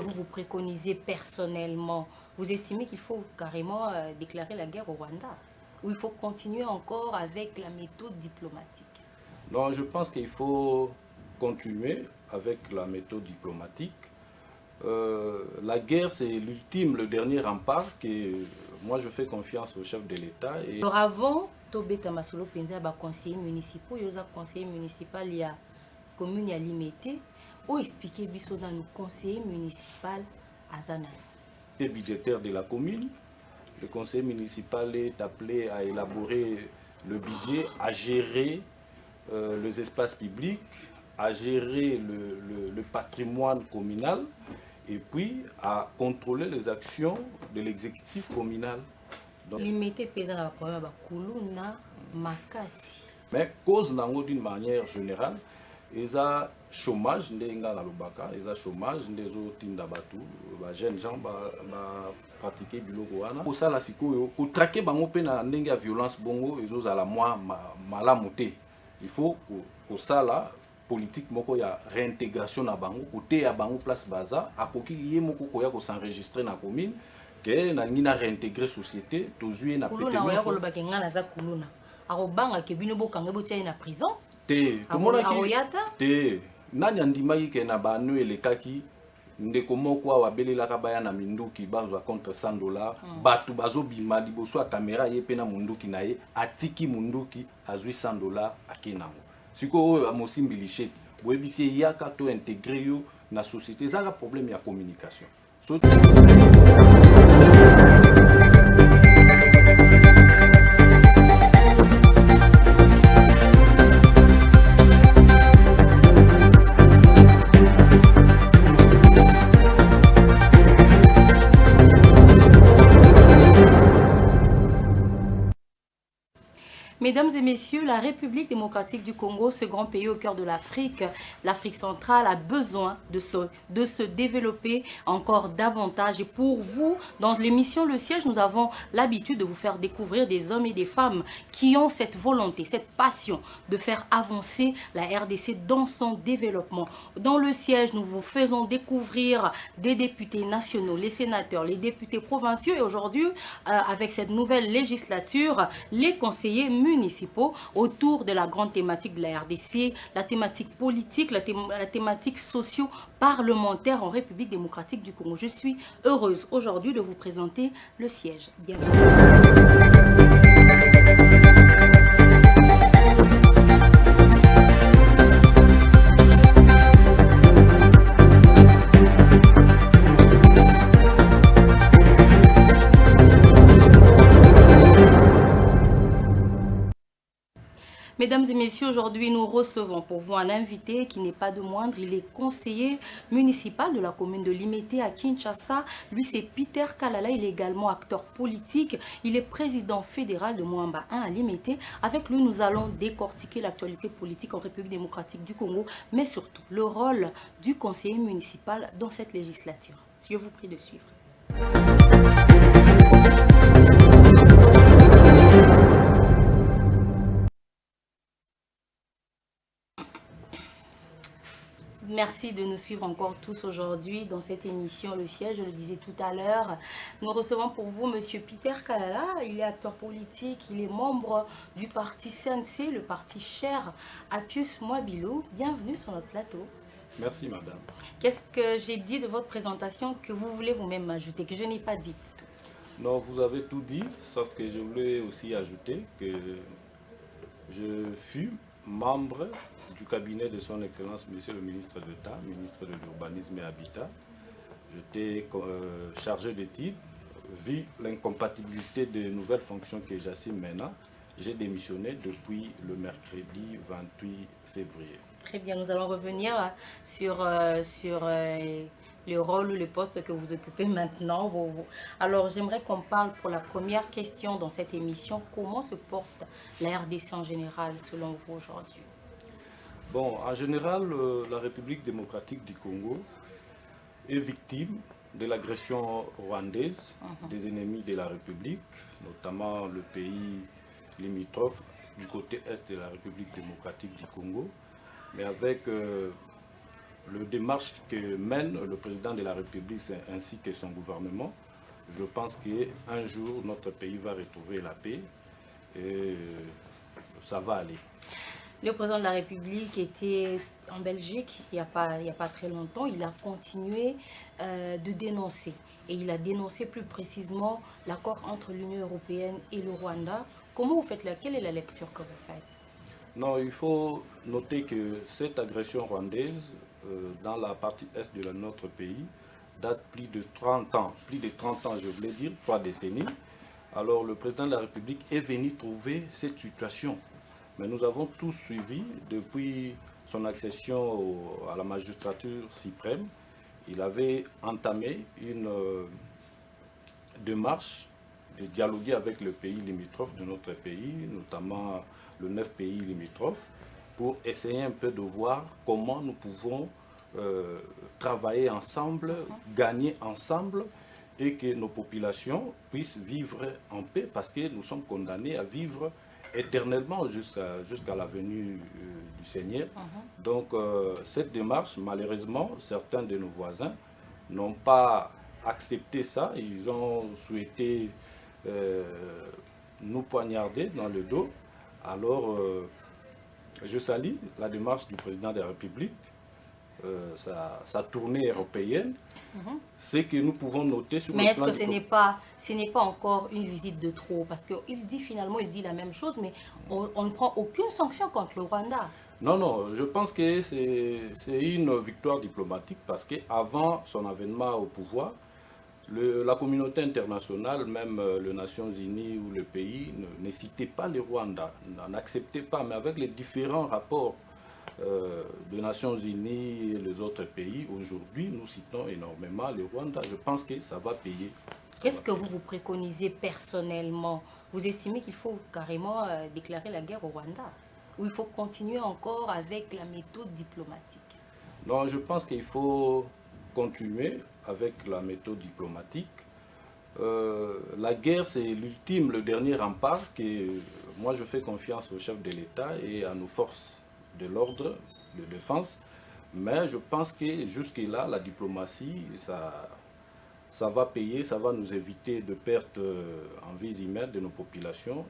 vous vous préconisez personnellement? Vous estimez qu'il faut carrément déclarer la guerre au Rwanda? Ou il faut continuer encore avec la méthode diplomatique? Non, je pense qu'il faut continuer avec la méthode diplomatique. La guerre, c'est l'ultime, le dernier rempart que moi je fais confiance au chef de l'État. Alors avant, Tobeta Masolo Penza, conseiller municipal, il y a conseiller municipal, il y a commune à Limité, ou expliquer biso dans le conseiller municipal à Zana. Budgétaire de la commune, le conseil municipal est appelé à élaborer le budget, à gérer les espaces publics, à gérer le patrimoine communal et puis à contrôler les actions de l'exécutif communal. Limité pesa na problème ba kuluna makasi. Mais cause nango d'une manière générale, eza chômage ndenga na lobaka, eza chômage ndezo tinda batu, ba jeunes gens ba pratiquer biloko wana. Ko sala sikoyo ko traquer bango pe na ndenge ya violence bongo ezo zala moi malamu te. Il faut ko sala politique moko ya réintégration na bango, côté ya bango place baza, akoki ye moko ko ya ko s'enregistrer na commune que na ngina réintégrer société, tozui na pété. Kuluna oya ko lobaka ngana za kuluna. Arobanga ke bino bokange botia na prison. Te, te, nani andimaki ke na banu elekaki ndeko moko awa belelaka baya na minduki bazwa contre $100 batu bazobima liboso ya kamera ye pe na munduki na ye atiki munduki azwi $100 akenango siko oyo amosimbi lichette boyebisi yaka to intégrer yo na société ezaka problème ya communication Mesdames et messieurs, la République démocratique du Congo, ce grand pays au cœur de l'Afrique, l'Afrique centrale a besoin de se développer encore davantage. Et pour vous, dans l'émission Le Siège, nous avons l'habitude de vous faire découvrir des hommes et des femmes qui ont cette volonté, cette passion de faire avancer la RDC dans son développement. Dans Le Siège, nous vous faisons découvrir des députés nationaux, les sénateurs, les députés provinciaux et aujourd'hui, avec cette nouvelle législature, les conseillers municipaux autour de la grande thématique de la RDC, la thématique politique, la thématique socio-parlementaire en République démocratique du Congo. Je suis heureuse aujourd'hui de vous présenter Le Siège. Bienvenue. Mesdames et messieurs, aujourd'hui nous recevons pour vous un invité qui n'est pas de moindre. Il est conseiller municipal de la commune de Limete à Kinshasa. Lui c'est Peter Kalala, il est également acteur politique. Il est président fédéral de Mwamba 1 à Limete. Avec lui nous allons décortiquer l'actualité politique en République démocratique du Congo, mais surtout le rôle du conseiller municipal dans cette législature. Je vous prie de suivre. Merci de nous suivre encore tous aujourd'hui dans cette émission Le Siège. Je le disais tout à l'heure, nous recevons pour vous Monsieur Peter Kalala. Il est acteur politique, il est membre du parti CNC, le parti cher à Pius Mwabilou. Bienvenue sur notre plateau. Merci madame. Qu'est-ce que j'ai dit de votre présentation que vous voulez vous-même ajouter, que je n'ai pas dit? Non, vous avez tout dit, sauf que je voulais aussi ajouter que je fus membre du cabinet de son Excellence, Monsieur le ministre d'État, ministre de l'Urbanisme et Habitat. J'étais chargé de titre. Vu l'incompatibilité des nouvelles fonctions que j'assume maintenant, j'ai démissionné depuis le mercredi 28 février. Très bien, nous allons revenir sur le rôle ou le poste que vous occupez maintenant. Alors, j'aimerais qu'on parle pour la première question dans cette émission. Comment se porte la RDC en général, selon vous, aujourd'hui? Bon, en général, la République démocratique du Congo est victime de l'agression rwandaise des ennemis de la République, notamment le pays limitrophe du côté est de la République démocratique du Congo, mais avec le démarche que mène le président de la République ainsi que son gouvernement, je pense qu'un jour, notre pays va retrouver la paix et ça va aller. Le président de la République était en Belgique il n'y a pas très longtemps. Il a continué de dénoncer. Et il a dénoncé plus précisément l'accord entre l'Union européenne et le Rwanda. Comment vous faites quelle est la lecture que vous faites? Non, il faut noter que cette agression rwandaise dans la partie est de notre pays date plus de 30 ans, je voulais dire, 3 décennies. Alors le président de la République est venu trouver cette situation. Mais nous avons tous suivi depuis son accession à la magistrature suprême. Il avait entamé une démarche de dialoguer avec le pays limitrophe de notre pays, notamment le 9 pays limitrophes, pour essayer un peu de voir comment nous pouvons travailler ensemble, gagner ensemble et que nos populations puissent vivre en paix parce que nous sommes condamnés à vivre éternellement jusqu'à la venue du Seigneur. Donc cette démarche, malheureusement, certains de nos voisins n'ont pas accepté ça. Ils ont souhaité nous poignarder dans le dos. Alors, je salue la démarche du président de la République, sa tournée européenne. Ce que nous pouvons noter sur mais le plan... Mais est-ce que ce n'est pas encore une visite de trop? Parce qu'il dit finalement, il dit la même chose, mais on ne prend aucune sanction contre le Rwanda. Non, non, je pense que c'est une victoire diplomatique parce qu'avant son avènement au pouvoir, la communauté internationale, même les Nations Unies ou le pays, ne citait pas le Rwanda, n'acceptait pas, mais avec les différents rapports des Nations Unies et les autres pays, aujourd'hui, nous citons énormément le Rwanda. Je pense que ça va payer. Qu'est-ce que vous préconisez personnellement? Vous estimez qu'il faut carrément déclarer la guerre au Rwanda? Ou il faut continuer encore avec la méthode diplomatique? Non, je pense qu'il faut continuer avec la méthode diplomatique. La guerre, c'est l'ultime, le dernier rempart que moi je fais confiance au chef de l'État et à nos forces de l'ordre, de défense. Mais je pense que jusque-là, la diplomatie, ça va payer, ça va nous éviter de pertes en vies humaines de nos populations.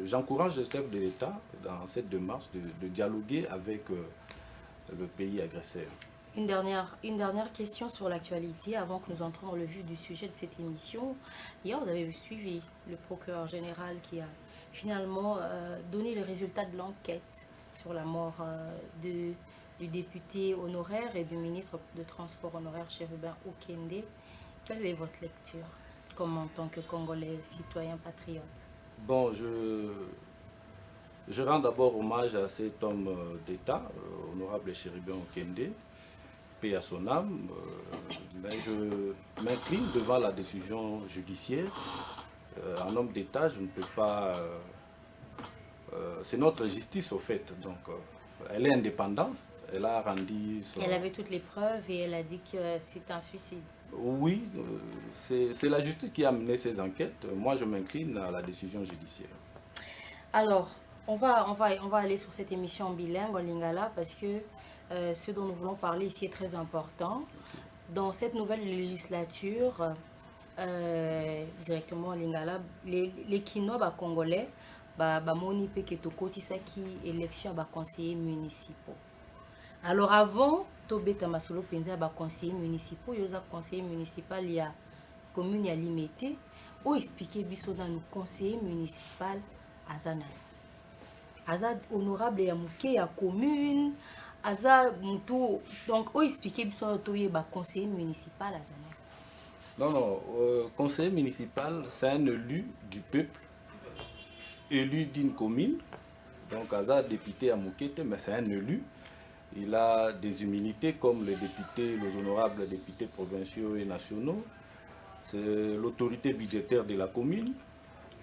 J'encourage le chef de l'État dans cette démarche de dialoguer avec le pays agresseur. Une dernière question sur l'actualité avant que nous entrions dans le vif du sujet de cette émission. Hier, vous avez suivi le procureur général qui a finalement donné le résultat de l'enquête sur la mort du député honoraire et du ministre de Transport honoraire, Chérubin Okende. Quelle est votre lecture, comme en tant que Congolais, citoyen patriote? Bon, je rends d'abord hommage à cet homme d'État, honorable Chérubin Okende, paix à son âme, mais je m'incline devant la décision judiciaire. Un homme d'État, je ne peux pas... c'est notre justice au fait, donc elle est indépendante, elle a rendu... Elle avait toutes les preuves et elle a dit que c'est un suicide. Oui, c'est la justice qui a mené ces enquêtes. Moi, je m'incline à la décision judiciaire. Alors, on va aller sur cette émission en bilingue, en lingala, parce que ce dont nous voulons parler ici est très important. Dans cette nouvelle législature, directement en lingala, les Kinois congolais, moni pe ke tokotisaki élection à conseillers municipaux. Alors avant, tobeta masolo penza ba conseillers municipaux, yoza conseiller municipal ya commune ya Limete, o expliquer biso dans le conseiller municipal azana. Azad honorable ya muke ya commune, aza mutu, donc o expliquer biso toye ba conseiller municipal azana. Non, conseiller municipal, c'est un élu du peuple, élu d'une commune, donc Azad député à Moukete, mais c'est un élu. Il a des humilités comme les députés, les honorables députés provinciaux et nationaux. C'est l'autorité budgétaire de la commune.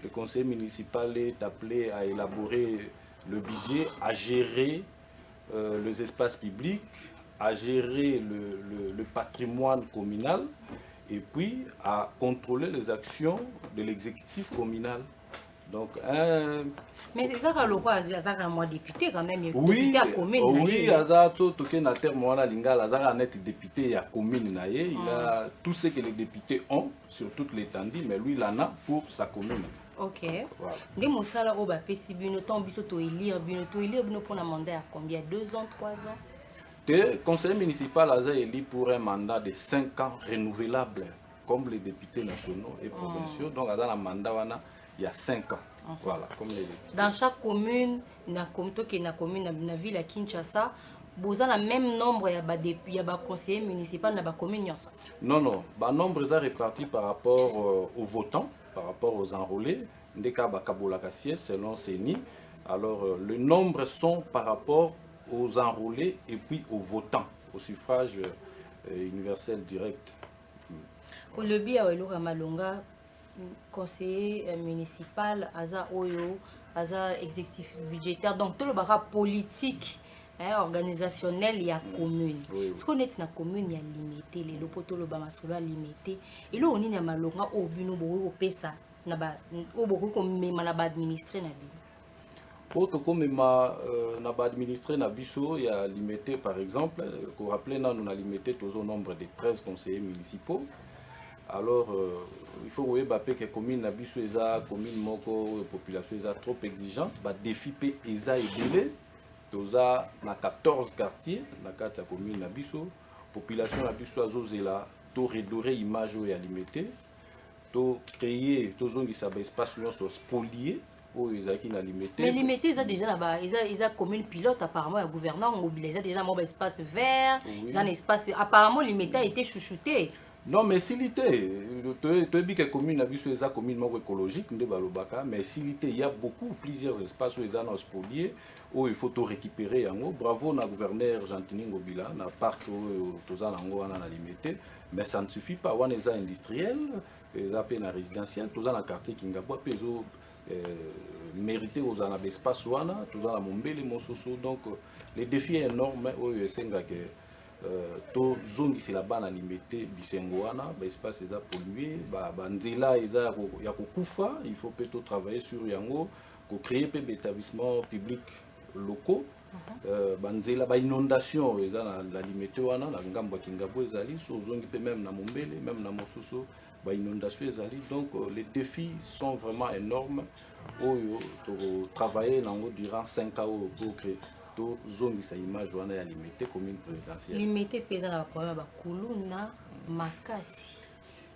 Le conseil municipal est appelé à élaborer le budget, à gérer les espaces publics, à gérer le patrimoine communal et puis à contrôler les actions de l'exécutif communal. Donc, mais c'est ça que le roi a moi député quand même, oui, député à commune. oui, Azato, Toké Nater Moana Linga, Lazara net député à commune Naye. Il a tout ce que les députés ont sur toute l'étendue, mais lui, il en a pour sa commune. Ok. Voilà. Des moussala au bas PC bino tant biso to élire bino pour un mandat à combien 2 ans, 3 ans? Le conseiller municipal a été élu pour un mandat de 5 ans renouvelable, comme les députés nationaux et provinciaux. Donc, dans le mandat, il y a 5 ans. Voilà, comme les députés. Dans chaque commune, na commune, na ville à Kinshasa, vous avez le même nombre de conseillers municipaux dans la commune. Non, non. Le nombre est réparti par rapport aux votants, par rapport aux enrôlés. Ndeka Bakabolaka siège selon CENI. Alors, le nombre sont par rapport aux enrôlés et puis aux votants, au suffrage universel direct. Au lobby à Elora Malonga, conseiller municipal, Aza Oyo, Aza exécutif budgétaire, donc tout le barra politique, organisationnel, il y a commune. Ce qu'on est dans la commune, il y a limité, les lopoto le bamasolo limité. Et là, on est dans Malonga, au bino, au pesa, au beaucoup comme même na administrer na bino. Autre comme ma administré na biso, il y a limité par exemple, pour rappeler, nous avons limité au nombre de 13 conseillers municipaux. Alors, il faut que la commune na biso eza commune moko population eza trop exigeante, ba défi pe eza édélé. Toza na 14 quartiers na kati ya commune na biso, population na biso azozela to redorer image ya limité, to créer to zongisa ba espace nyonso spolié. Mais limité, ils ont déjà là-bas, ils ont commune pilote apparemment, le gouvernement mobilisé déjà un espace vert, ils ont un espace apparemment limité a été chouchouté. Non, mais s'il était, tu as dit que la commune est une commune écologique, mais s'il était, il y a plusieurs espaces où ils ont spoliés, où il faut tout récupérer. Bravo au gouverneur Gentini Ngobila, dans le parc où ils ont limité, mais ça ne suffit pas. Il y a industriel, il y a un résidentiel, tout ça dans le quartier Kingabwa, mérité aux espaces wana tout dans la mombele mososo. Donc les défis énormes oyo esenga que to zongi c'est la bana limité bisengo wana ba espace eza pollué ba nzela eza ya kokufa. Il faut plutôt travailler sur yango ko créer pe établissements publics locaux. Banzela ba inondation eza la limité wana na ngambo ya Kingabo ezali so zongi pe même na mombele même na mososo ba inondation ezali. Donc les défis sont vraiment énormes. Oyo to travailler durant 5 ans pour créer to zone sa image wana ya limité commune présidentielle. Limité pesa na problème ba kuluna makasi.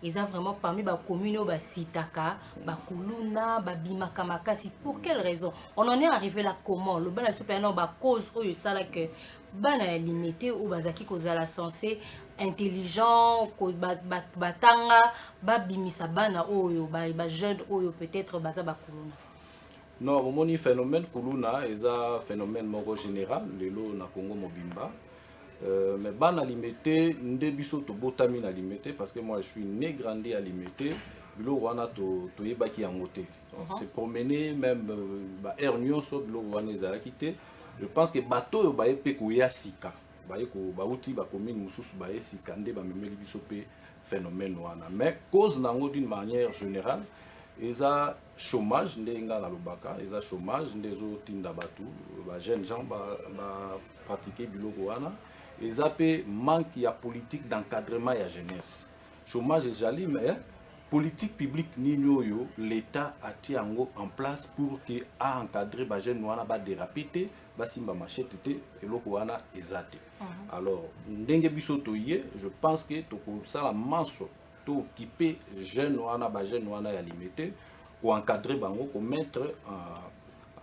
Ils ont vraiment parmi ba commune ba sitaka ba kuluna ba bimaka makasi. Pour quelle raison? On en est arrivé là comment? Le bana super ba cause oyo sala que bana limité ou bazaki kozala censé intelligent ko batanga ba bimisa bana oyo ba jeune oyo peut-être baza ba kuluna. Non, mon phénomène kuluna est un phénomène moko général lelo na Congo mobimba. Mais bana limité ndebiso to botami na limité parce que moi je suis né grandi à limité. Bilo wana to yebaki yango te. C'est promener même ba air nyonso bilo wana ezalaki te. Je pense que bato yo ba epe ko ya sika. Ba ko ba uti ba commune mususu ba sika nde ba memeli biso pe phénomène wana. Mais cause nango d'une manière générale eza chômage ndenga na lobaka, eza chômage ndezo tinda batu ba jeunes gens ba pratiquer biloko wana. Eza pe manque ya politique d'encadrement ya jeunesse. Chômage ezali mais politique publique nino yo l'état a tia yango en place pour que a encadrer ba jeunes wana ba déraper ba simba machete te eloko wana ezate. Alors ndenge biso toye, je pense que to ko sala manso to équiper jeunes wana ba jeunes wana ya limité pour encadrer bango pour mettre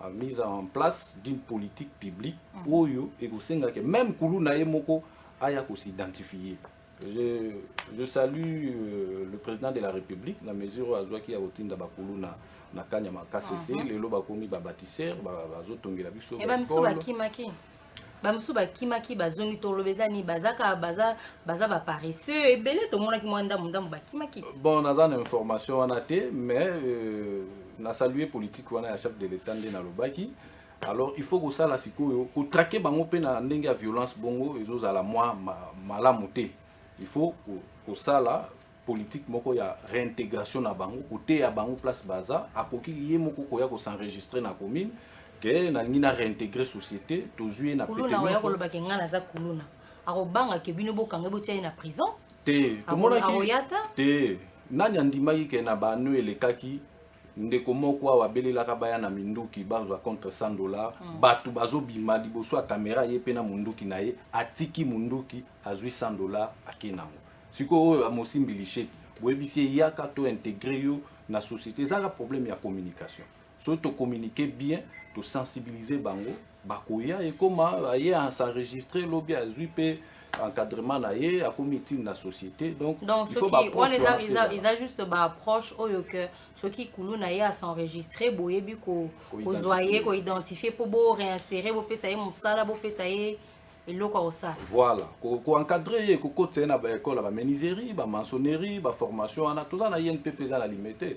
en mise en place d'une politique publique oyo et que même kuluna yemoko aya ko s'identifier. Je salue le président de la République la mesure azwaki ya otinda bakuluna na kanya makasese lelo bakomi ba bâtisseur bazotongela biso ba msuba kimaki bamusu bakimaki bazongi tolobezani bazaka baza ba paresseux ebele to mona ki mwanda mundamu bakimaki. Bon naza na information wana te mais na saluer politique wana ya chef de l'état nde na lobaki. Alors il faut que ça la sikoyo ko traquer bango pe na ndenge ya violence bongo ezozala moi malamu te. Il faut que ça là politique moko ya réintégration na bango côté ya bango place baza akoki yé moko koya ko s'enregistrer na commune que na ngina réintégrer société tozui na pété kuluna oya koloba ke ngana za kuluna akobanga ke bino bokanga botia na prison te tomonaki te nani andimaki ke na banu elekaki ndeko moko awa abelelaka baya na minduki bazwa contre $100 bato bazobima liboso ya kamera ye mpe na munduki na ye atiki munduki azwi $100 ake nango sikoyo oyo amosimbi lisheti boyebisi ye yaka to intégrer yo na société ezaka problème ya communication soki tocommunique bien tosensibiliser bango bakoya ekoma aye s'enregistrer lobi azwi mpe encadrement na ye akomi utile na société donc il faut ils a juste ba approche oyo que ceux qui kulu na ye à s'enregistrer boyebi ko zoyer ko identifier pour bo réinsérer bo pesa ye mosala bo pesa ye eloko osala voilà ko encadrer ye ko kote na ba école ba menuiserie ba maçonnerie ba formation ana tout ça na INPP za la limité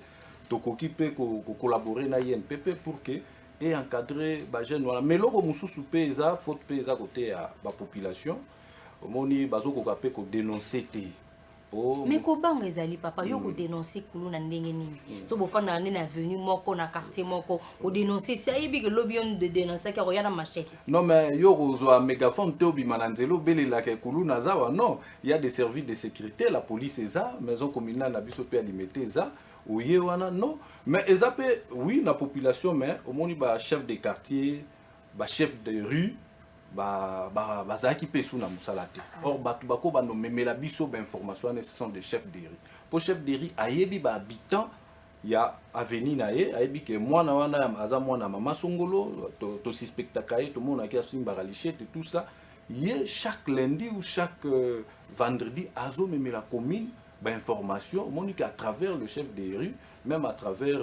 tokoki pe ko collaborer na INPP pour que et encadrer ba jeune wala mais loko mususu pe eza faute pe eza côté ya ba population omoni bazokoka pe ko dénoncer te mais ko banga ezali papa yo ko dénoncer kulu na ndenge nini so bofanda na avenue moko na quartier moko ko dénoncer ça yebi que lobion de dénoncer ka roya na machette non mais yo kozwa mégaphone te obima na nzelo belela ke kulu na zawa non il y a des services de sécurité la police eza maison communale na biso pe alimité eza oye wana non mais eza pe oui la population mais omoni ba chef de quartier ba chef de rue bazaki pe sous na musala te or bato bako bando memela biso ba information ce sont des chefs de rue pour chef de rue ayebi ba habitant ya avenue na ye ayebi ke mwana wana aza mwana mama songolo to suspectaka ye to mona ki asimba lichette tout ça ye chaque lundi ou chaque vendredi azo memela commune ba information monique à travers le chef de rue même à travers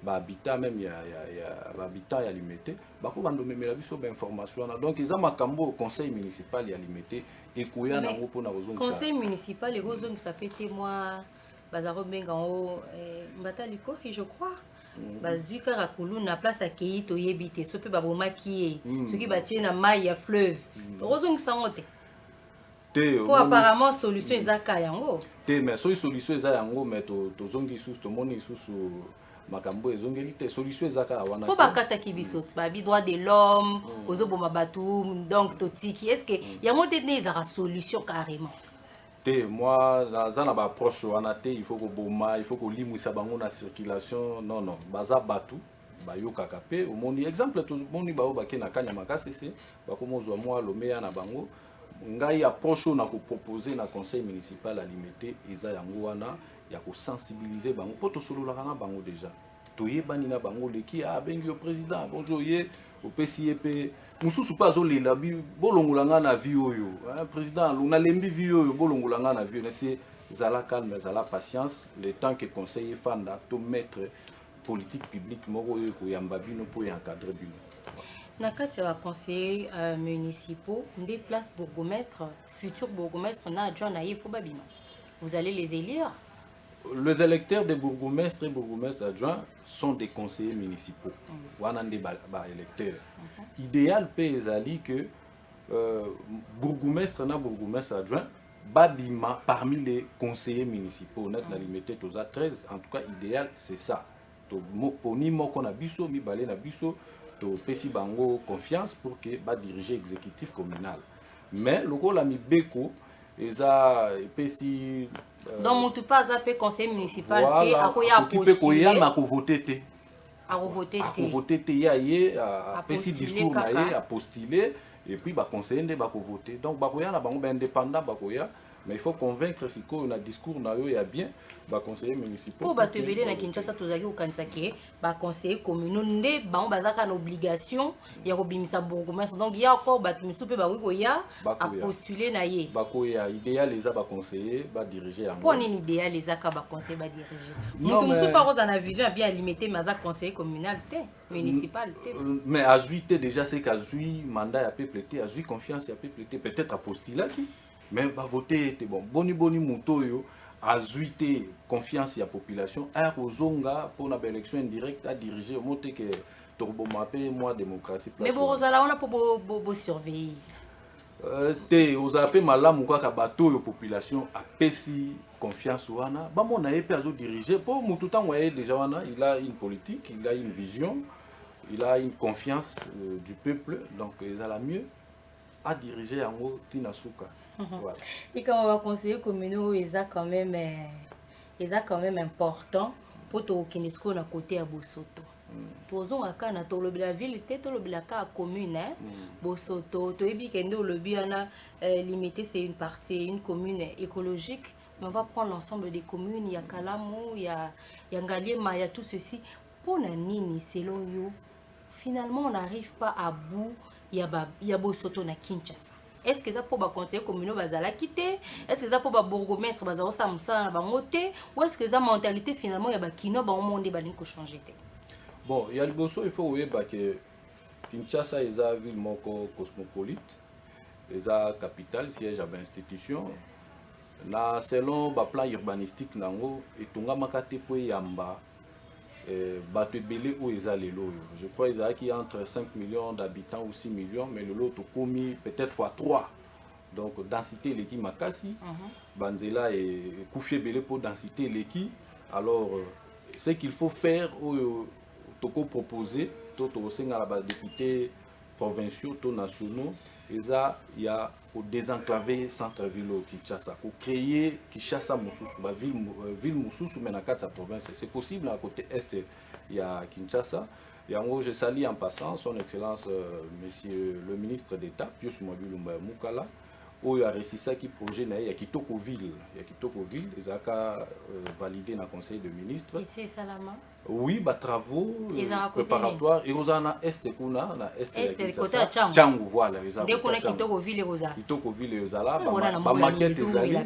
habitat même ya habitat ya limité bako bando memela biso ba information donc ils ont makambo conseil municipal ya limité et koya na ngo pona ozonga conseil municipal et ozonga ça fait témoin bazaro benga o mbata likofi je crois bazui kara kulu na place à keito yebité so pe baboma ki ce qui batie na mai ya fleuve ozonga sangote pour apparemment solution ezaka yango te mais solution eza yango mais to zongi sous to moni sous makambo ezongeli te solution ezaka wana po bakata ki biso babi droit de l'homme ozoboma batu donc totiki est-ce que yango te ne ezaka solution carrément te moi naza na ba approche wana te il faut ko boma il faut ko limwisa bango na circulation non baza batu bayokaka pe omoni exemple to moni bao bake na kanya makasi se bakomozwa mwa lomeya na bango ngai approche na ko proposer na conseil municipal à limité eza yango wana ya ko sensibiliser bango po to solola na bango déjà toyebani na bango leki bengi yo président bonjour ye opesi pe mususu pa zo lela bi bolongolanga na vie oyo président na lembi vie oyo bolongolanga na vie c'est zala calme zala patience le temps que conseiller fanda to mettre politique publique moko yo ko yamba bino po encadrer bino na kati ya conseillers municipaux des places bourgmestre futur bourgmestre na adjoint na ye fo babima vous allez les élire. Les électeurs des bourgmestres et bourgmestres adjoints sont des conseillers municipaux. Wana nde ba électeurs. Idéal pe ezali que bourgmestre na bourgmestre adjoint babima parmi les conseillers municipaux net na limité toza 13 en tout cas idéal c'est ça. To poni moko na biso mi balé na biso to pesi bango confiance pour que ba diriger exécutif communal. Mais lokola mi beko eza pesi donc mutu pas appelé conseil municipal et akoya postuler na ko voter te a voter te voter te ya ye a pesi discours na ye a postuler et puis ba conseiller nde ba ko voter donc ba koya na bango ba indépendant ba koya mais il faut convaincre siko na discours na yo ya bien ba conseiller municipal pour ba tebele na Kinshasa tozaki okanisa ke ba conseiller communaux nde bango bazaka na obligation ya kobimisa bourgmestre donc ya encore ba musupe ba koya a postuler na ye ba koya idéal les ba conseiller ba diriger yango pour ni idéal les aka ba conseiller ba diriger mutu musupe pas dans la vision bien limité mais za conseiller communal te municipal te mais azui te déjà c'est qu'azui mandat ya peuple te azui confiance ya peuple te peut-être a postuler qui mais ba voter était bon boni muto yo azuité confiance ya population a rozonga pour na élection indirecte à diriger monter que turbo mapé moi démocratie mais bon rozala on a pour surveiller te ozape malamu kaka bato yo population apesi confiance wana bamona ye pe azo diriger po mutu tango aye déjà wana il a une politique, il a une vision, il a une confiance du peuple, donc ezala mieux à diriger yango tina suka. Voilà. Et quand on va conseiller communaux, ils a quand même important pour to kinesko na côté à Bosoto. Tozo aka na to lobby la ville te to lobby la ka commune Bosoto to ebi kende lobby ana limité c'est une partie une commune écologique, mais on va prendre l'ensemble des communes, il y a Kalamu, il y a Ngaliema, il y a tout ceci pour na nini selon yo finalement on n'arrive pas à bout il y a Bosoto na Kinshasa. Est-ce que ça pour ba conseiller communaux bazala quitter? Est-ce que ça pour ba bourgmestre bazala samsa na bangote? Ou est-ce que ça mentalité finalement il y a ba kino ba monde ba linko changer te? Bon, il y a le bosso, il faut voir que Kinshasa est une ville cosmopolite, est la capitale, siège à l'institution. Selon le plan urbanistique, et tout le monde yamba bateau belé où ils allaient l'eau. Je crois qu'il y a entre 5 millions d'habitants ou 6 millions, mais le lot est commis peut-être fois 3. Donc densité l'équipe makasi, Banzela et couché belé pour densité l'équipe. Alors ce qu'il faut faire toko proposer toto la députés provinciaux to nationaux il y a au désenclaver centre-ville au Kinshasa pour créer Kinshasa mususu ba ville mususu mais na kati province c'est possible à côté est il y a Kinshasa et en gros je salue en passant son excellence monsieur le ministre d'État Pius Mwabulumba Mukala où il a réussi ça qui projet na ya Kitoko ville ils a validé dans le conseil de ministres ici Salama. Oui, bah travaux préparatoires et aux ana est kuna na est côté à Tchangu voilà les dès qu'on a Kitoko ville aux ala ba maquette ezali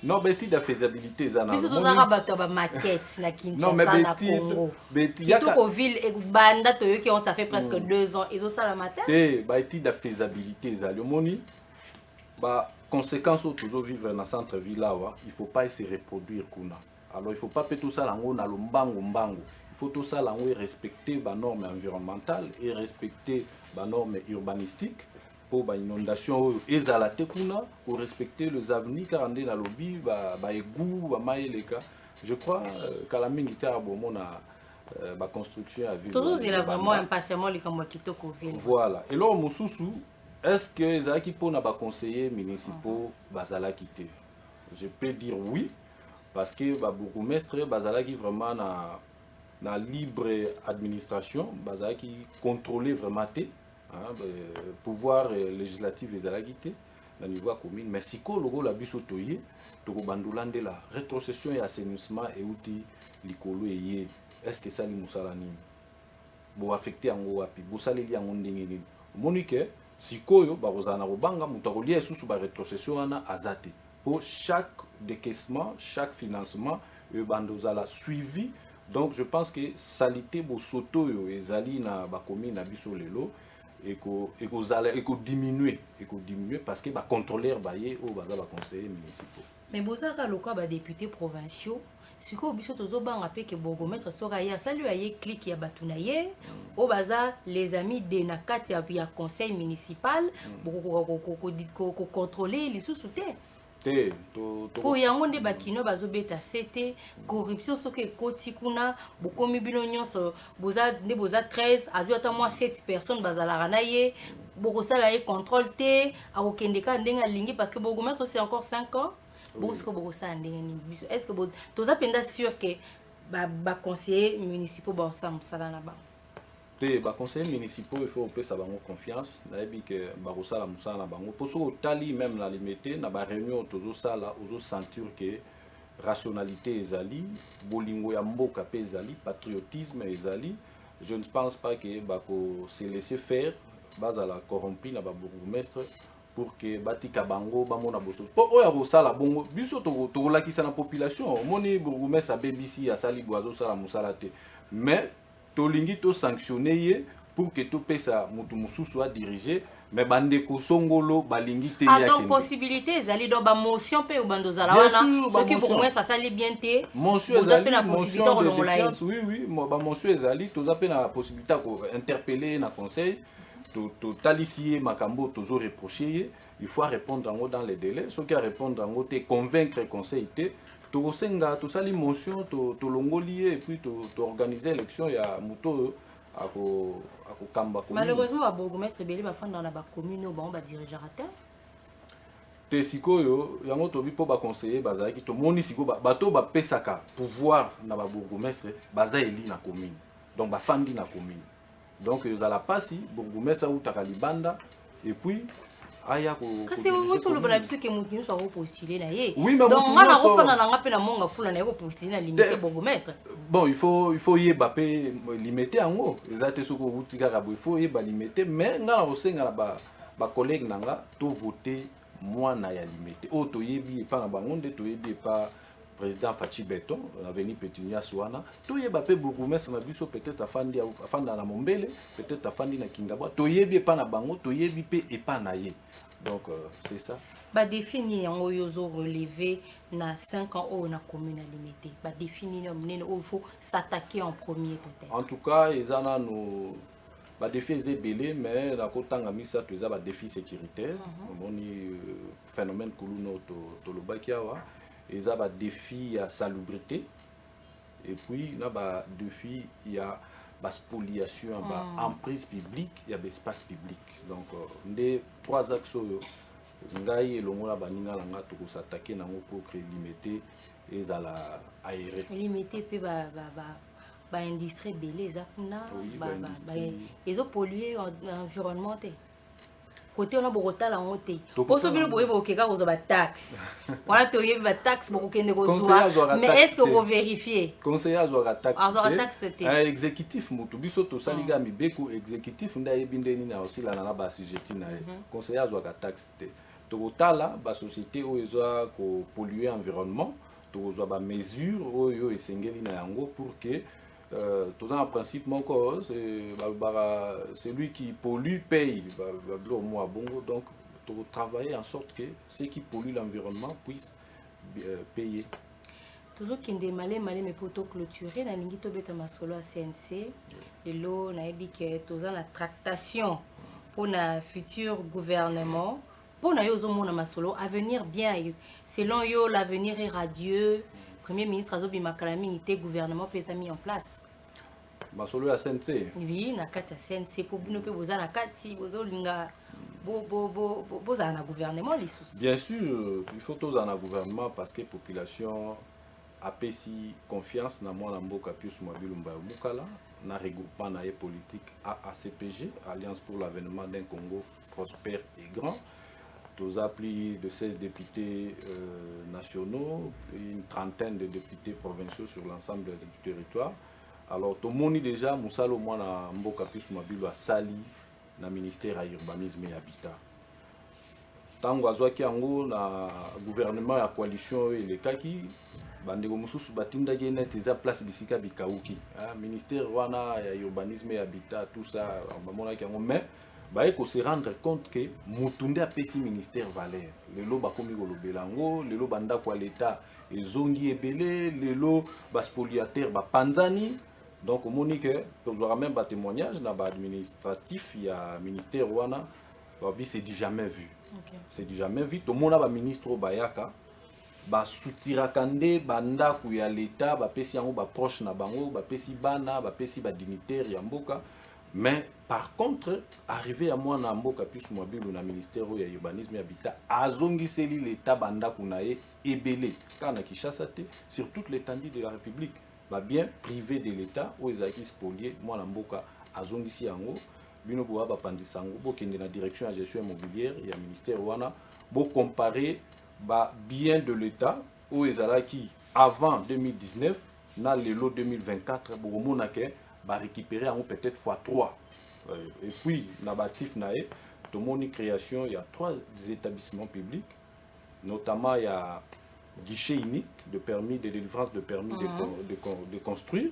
non beti de faisabilité ezana mais tout ça bato ba maquette na Kinshasa na Congo Kitoko ville et banda to qui on ça fait presque 2 ans ils ont ça la matin ba eti de faisabilité ezali moni ba conséquences toujours vivre dans centre ville là il faut pas se reproduire kuna. Alors il ne faut pas tout ça dans le mbango. Il faut tout ça respecter les normes environnementales et respecter les normes urbanistiques pour les inondations et pour respecter les avenirs car on est dans le lobby, les égouts, je crois que la mingi la construction à ville. Toujours il a vraiment impatiemment les Kitoko ville. Voilà. Et là Moussousou, est-ce que les gens qui pour les conseillers municipaux bazala quitter? Je peux dire oui. Parce que le bourgmestre qui vraiment na libre administration, qui contrôle vraiment le pouvoir législatif des alagités au niveau commune. Mais si on a la bisotoye, la rétrocession et assainissement et outils likolo et est-ce que ça li musalani bo affecter en wapi bo saleli en ndengeni monique si koyo ba rozana robanga mutakolia susu ba rétrocession ana azate. Pour chaque décaissement, chaque financement, bandozala suivi. Donc je pense que salité bosoto et zali na ba commune na biso lelo et que diminuer parce que ba contrôleur baye ou ba conseillers municipaux. Mais bozaka lokwa ba députés provinciaux siko biso tozo banga pe ke bourgmestre soka ya salu aye clique ya batuna ye o baza les amis de na kati ya conseil municipal ko contrôler les sous-soutés. Pour yango nde bakino bazobeta c'était corruption soki ekoti kuna bokomi bino nyonso boza 13 azwata moi 7 personnes bazalaka na ye bokosala ye contrôle te akokendeka ndenge alingi parce que bourgmestre c'est encore 5 ans bosiko bokosala ndenge nini biso est-ce que toza penda sûr que ba conseillers municipaux basala mosala na bango les conseillers municipaux il faut ça bango confiance nayebi que barosala musala na bango pour so tali même la limité na ba réunion tozo sala ozo sentir que rationalité ezali bolingo ya mboka pe ezali patriotisme ezali je ne pense pas que bako se laisser faire bazala corrompu na ba bourgmestre pour que batika bango bamona boso po oya bosala bongo biso to lakisa na population moni bourgmestre BBC asali boazo sala musala te mais tolingi to sanctionner pour que to pesa mutu mususu a diriger mais bandeko songolo balingi te ya donc possibilité ezali do ba motion pe ou bandozala wana ce qui pour moi ça sali bien te motion ezali la possibilité de défiance oui ba motion ezali to za pe na possibilité ko interpeller na conseil talisie makambo toujours reproché, il faut répondre en haut dans les délais. Ce qui a répondre en haut, convaincre le conseil, tout ça l'émotion, tout l'ongolier et puis tout organiser l'élection, il y a muto à Kamba. Malheureusement, à Bourgmestre Belé va faire dans la commune, on va diriger à terre. Te sikoyo yango tobi po ba conseiller bazaki to moni siko bato ba pesaka pouvoir na ba bourgmestre baza eli na commune. Donc ba fandi na commune. Donc ils la passi bourgmestre ou takalibanda et puis aya ko kasi on to le bala biso ke mutu so ko postuler na ye. Oui mais donc ngana ko fana na ngape na monga fula na ko postuler na limiter bourgmestre. Bon il faut y baper limiter en haut. Ezate soko utika ka il faut y ba limiter mais ngana ko senga ba collègue nanga to voter moi na ya limité o toyebi e pa na bangonde toyebi e pa président Fachi Beton avenue Pétunia Souana toyeba pe bourgmestre na biso peut-être afanda na Mombele peut-être afandi na Kingabwa toyebi e pa na bango toyebi pe e pa na ye donc c'est ça ba définir en oyozo relevé na 5 ans au na commune limité ba définir il faut s'attaquer en premier peut-être en tout cas ezana no ba défi ezebele mais la kotanga misa to eza ba défi sécuritaire moni phénomène kuluno to lobaki awa eza ba défi ya salubrité et puis na ba défi ya ba spoliation ba emprise publique ya ba espace public donc ndé trois axes ngai elongola baninga langa to ko s'attaquer nango pour créer limité ezala aéré limité pe ba industrie belé za kuna ils pollué environnement côté on a beaucoup de langote oso bino boye bokeka ko ba taxe wana to yeba ba taxe boko kende ko zoa mais est-ce que vous vérifiez conseiller azwa taxe exécutif mutu biso to saliga mibeko exécutif nda yebindeni na aussi la na ba sujet na conseiller azwa taxe to kotala ba société o ezwa ko polluer environnement to zwa ba mesure oyo esengeli na yango pour que tout en principe mon cause celui qui pollue paye au moins bongo donc pour travailler en sorte que ceux qui polluent l'environnement puissent payer toujours qui malé mais pour tout clôturer na lingi to beta masolo à CNC et l'eau na ebi que tout la tractation pour na futur gouvernement pour na yo zo mona masolo avenir bien selon yo l'avenir est radieux. Premier ministre Azobi Makalami était gouvernement peut mis en place. Masolo ya CNC. Oui, na kati ya CNC pour nous peut boza na kati bozo linga boza na gouvernement les sous. Bien sûr, il faut tous en gouvernement parce que population a pesi confiance na moi na mboka plus Mwabilumba Mukala na regroupement na politique AACPG, Alliance pour l'avènement d'un Congo prospère et grand. Tous a plus de 16 députés nationaux, une trentaine de députés provinciaux sur l'ensemble du territoire. Alors, tout le monde déjà, Moussalo, moi, na Mboka plus Mabilo, a sali na ministère à urbanisme et habitat. Tango azwaki ango na gouvernement ya coalition et les kaki, bandeko mususu batinda gene teza place bisika bikauki. Ministère wana ya urbanisme et habitat, tout ça, bamona ki ango mais bah il faut se rendre compte que mutunde a pesi ministère valeur le lo bakomi kolobelango le lo banda kwa l'état ezongi ebele le lo baspoliateur ba panzani donc moni que pour voir même ba témoignage na ba administratif il y a ministère wana ba c'est du jamais vu c'est du jamais vu tout monde ba ministre bayaka ba soutiraka nde banda ku ya l'état ba pesi yango ba proche na bango ba pesi bana ba pesi ba dignitaire ya mboka. Mais par contre, arrivé à moi na mboka plus mobile na ministère ya urbanisme et habitat, azongiseli l'état banda kunaye ebele kana Kinshasa te sur toute l'étendue de la République, ba bien privé de l'état ou ezaki spolié moi na mboka azongisi yango bino bo ba pandisango bo kende na direction de gestion immobilière ya ministère wana bo comparer ba bien de l'état ou ezalaki avant 2019 na lelo 2024 bo mona ke va récupérer en peut-être x3. Et puis, nabatif nae, tout le monde création, il y a 3 établissements publics, notamment il y a guichet unique de permis de délivrance de permis de construire.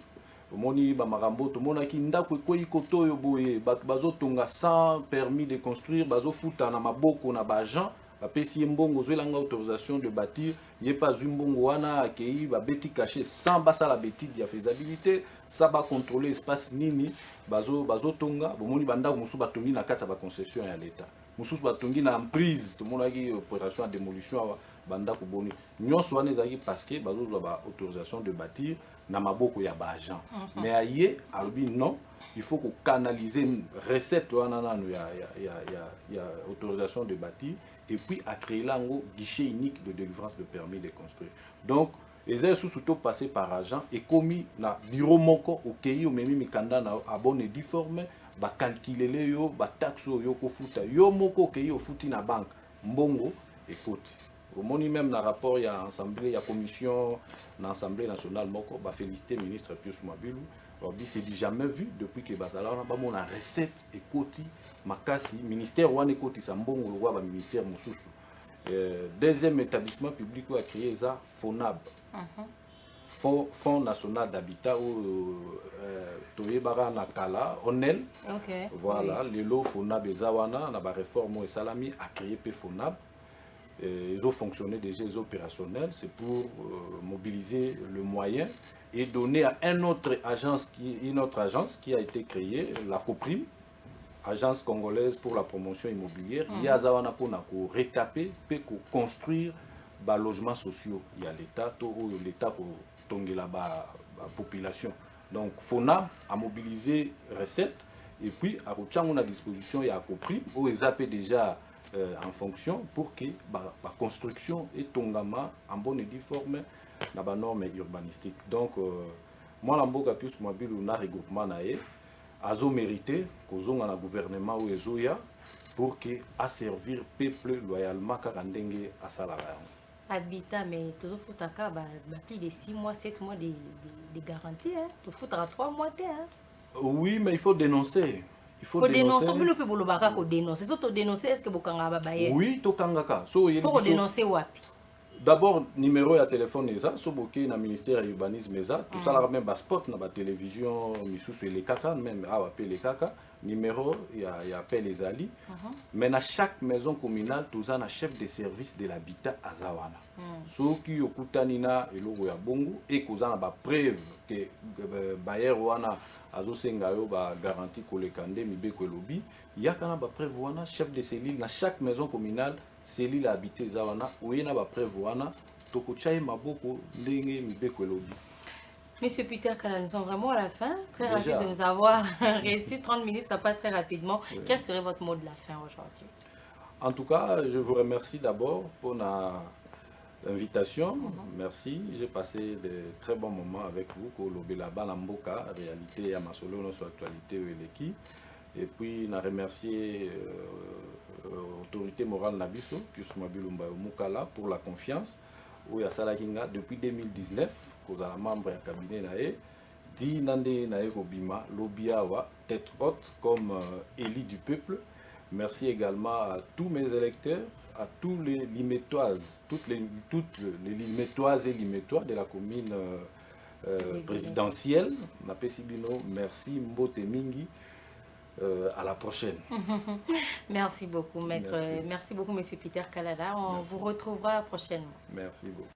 Tout le monde ba marambo, tout le monde qui ndako koyi koto yo boye, bazo tonga sans permis de construire, bazo futa na maboko na ba agent, bapesi mbongo zelanga autorisation de bâtir yé pas mbongo wana akei ba beti caché sans basa la bétide ya faisabilité ça va contrôler espace nini bazo tonga bomoni banda musu batongi na kati ba concession ya l'état musu batongi na emprise to monaki opération de démolition banda ko boni nyonso wana ezaki parce que bazo ba autorisation de bâtir na maboko ya ba agent mais aye alobi non il faut qu'on canalise une recette ya autorisation de bâtir et puis à créer là un guichet unique de délivrance de permis de construire. Donc les aides surtout passé par agent et commis na bureau moko au pays au même mikanda na abonné difformé ba calculer les yo ba taxe yo ko futa yo moko ke yo futi na banque mbongo écoute au moni même na rapport ya assemblée ya commission na assemblée nationale moko ba féliciter ministre Pius Mwabilu. C'est du jamais vu depuis que Bazala on a mon recette et côté makasi ministère wane côté sambongo le roi ministère mosusu deuxième établissement public qui a créé ça FONAB Fonds national d'habitat ou toyebara na kala onel voilà les lots FONAB ezawana na ba réforme et salami a créé pe FONAB. Ils ont fonctionné déjà, ils sont opérationnels, c'est pour mobiliser le moyen et donner à une autre agence qui a été créée, la COPRIM, Agence congolaise pour la promotion immobilière, il y a Zawana pour retaper, pour construire des logements sociaux. Il y a l'État pour tonger la population. Donc, FONAB a mobilisé recettes et puis à la disposition, il y a COPRIM, où ils appellent déjà en fonction pour que la construction et tongama en bonne et due forme dans la norme urbanistique. Donc, moi, l'amboka plus mobile ou na regroupement nae, azo mérité qu'aux a un gouvernement ou ezoya pour que à servir peuple loyalement karandenge à salarié. Habitat, mais tout faut plus de 6 mois, 7 mois de garantie, hein. Tout faut 3 mois, hein. Oui, mais il faut dénoncer. Il faut dénoncer. Vous pouvez vous dénoncer. Si vous dénoncez, est-ce que vous avez oui, to kangaka. Il faut dénoncer wapi. D'abord, numéro de téléphone eza, so boké na ministère de l'urbanisme eza, tout ça là même bas spot na ba télévision, misusu les kaka même a appelé les kaka, numéro il y a appel les ali. Mais dans chaque maison communale, tout ça na chef de service de l'habitat azawana. So qui okutani na eloko ya bongo et koza na ba preuve que bayer wana azo senga yo ba garantie kolekande mibeko lobi, il y a kana ba preuve wana chef de cellule na chaque maison communale cellule habité zawana oyena ba preuve wana tokochaye maboko ndenge mibeko lobi. Monsieur Peter Kala, nous sommes vraiment à la fin. Très ravi de nous avoir reçu. 30 minutes, ça passe très rapidement. Oui. Quel serait votre mot de la fin aujourd'hui? En tout cas, je vous remercie d'abord pour l'invitation. Merci. J'ai passé de très bons moments avec vous. Kolobela Balamboka, réalité à Masolo, notre actualité Weleki. Et puis, on a remercié l'autorité morale Nabiso, Pius Mwabilumba Mukala, pour la confiance. Où il y a Salakinga depuis 2019, qu'on a membre du cabinet nae, dit Nande nae Robima, Lobiawa, tête haute comme élu du peuple. Merci également à tous mes électeurs, à tous les limétoises, toutes les limétoises et limétois de la commune présidentielle. Merci Mbote Mingi. À la prochaine. Merci beaucoup, maître. Merci beaucoup, monsieur Peter Kalala. On vous retrouvera prochainement. Merci beaucoup.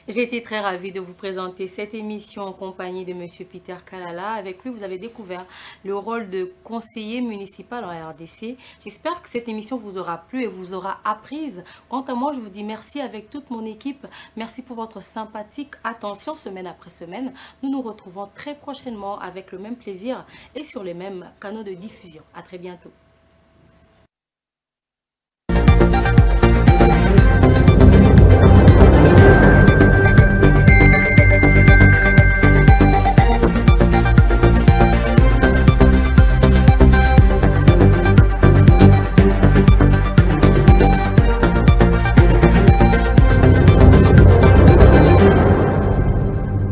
J'ai été très ravie de vous présenter cette émission en compagnie de M. Peter Kalala. Avec lui, vous avez découvert le rôle de conseiller municipal en RDC. J'espère que cette émission vous aura plu et vous aura apprise. Quant à moi, je vous dis merci avec toute mon équipe. Merci pour votre sympathique attention semaine après semaine. Nous nous retrouvons très prochainement avec le même plaisir et sur les mêmes canaux de diffusion. À très bientôt.